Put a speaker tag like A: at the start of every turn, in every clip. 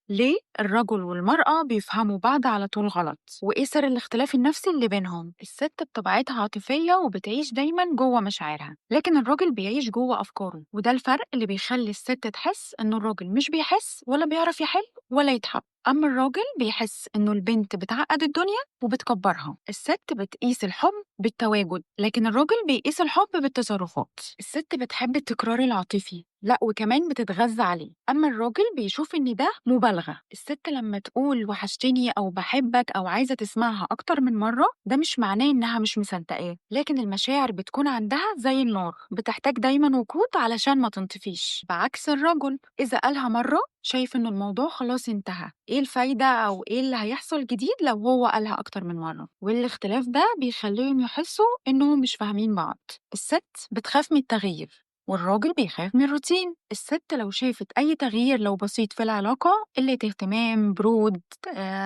A: ليه الرجل والمرأة بيفهموا بعض على طول غلط؟ وإيه سر الاختلاف النفسي اللي بينهم؟ الست بطبيعتها عاطفية وبتعيش دايما جوه مشاعرها، لكن الراجل بيعيش جوه أفكاره، وده الفرق اللي بيخلي الست تحس إنه الراجل مش بيحس ولا بيعرف يحل ولا يتحب. أما الراجل بيحس إنه البنت بتعقد الدنيا وبتكبرها. الست بتقيس الحب بالتواجد، لكن الراجل بيقيس الحب بالتصرفات. الست بتحب التكرار العاطفي، لا وكمان بتتغذى عليه، أما الراجل بيشوف إن ده مبالغة. الست لما تقول وحشتني أو بحبك أو عايزة تسمعها أكتر من مرة، ده مش معناه إنها مش مصدقاه، لكن المشاعر بتكون عندها زي النار، بتحتاج دايما وقود علشان ما تنطفيش. بعكس الرجل، إذا قالها مرة شايف إنه الموضوع خلاص انتهى، إيه الفايدة أو إيه اللي هيحصل جديد لو هو قالها أكتر من مرة؟ والاختلاف ده بيخليهم يحسوا إنهم مش فاهمين بعض. الست بتخاف من التغيير والراجل بيخاف من الروتين. الست لو شافت أي تغيير لو بسيط في العلاقة، قلة اهتمام، برود،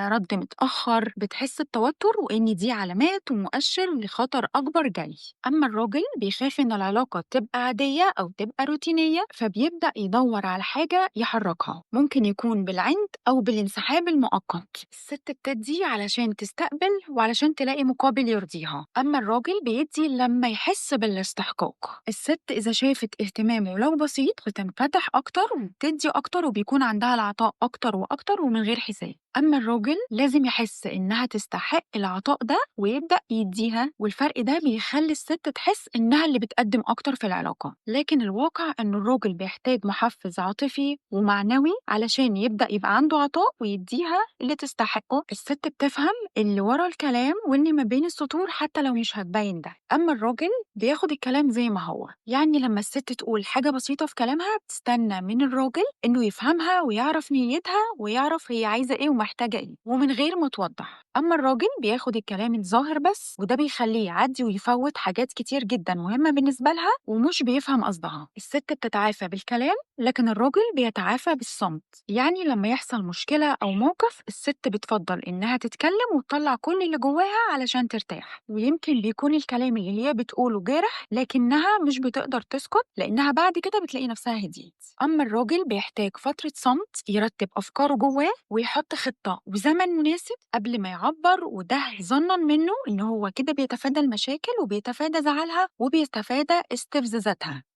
A: رد متأخر، بتحس بتوتر وإن دي علامات ومؤشر لخطر أكبر جاي. أما الراجل بيخاف إن العلاقة تبقى عادية أو تبقى روتينية، فبيبدأ يدور على حاجة يحركها، ممكن يكون بالعند أو بالانسحاب المؤقت. الست بتدي علشان تستقبل وعلشان تلاقي مقابل يرضيها، أما الراجل بيدي لما يحس بالاستحقاق. الست إذا شافت اهتمامه لو بسيط بتنفتح أكتر وبتدي أكتر وبيكون عندها العطاء أكتر وأكتر ومن غير حساب. أما الراجل لازم يحس إنها تستحق العطاء ده ويبدأ يديها، والفرق ده بيخلي الست تحس إنها اللي بتقدم أكتر في العلاقة. لكن الواقع إن الراجل بيحتاج محفز عاطفي ومعنوي علشان يبدأ يبقى عنده عطاء ويديها اللي تستحقه. الست بتفهم اللي ورا الكلام واللي ما بين السطور حتى لو مش هتبين ده، أما الراجل بياخد الكلام زي ما هو. يعني لما الست تقول حاجة بسيطة في كلامها، بتستنى من الراجل إنه يفهمها ويعرف نيتها ويعرف هي عايزة إيه ومحتاجة إيه ومن غير ما توضح. أما الراجل بياخد الكلام الظاهر بس، وده بيخليه يعدي ويفوت حاجات كتير جدا مهمة بالنسبة لها ومش بيفهم قصدها. الست بتتعافى بالكلام، لكن الراجل بيتعافى بالصمت. يعني لما يحصل مشكلة أو موقف، الست بتفضل إنها تتكلم وتطلع كل اللي جواها علشان ترتاح، ويمكن بيكون الكلام اللي هي بتقوله جارح، لكنها مش بتقدر تسكت لأنها بعد كده بتلاقي نفسها هديت. أما الراجل بيحتاج فترة صمت يرتب أفكاره جواه ويحط خطة وزمن مناسب قبل ما يعبر، وده ظنا منه إن هو كده بيتفادى المشاكل وبيتفادى زعلها وبيتفادى استفزازاتها.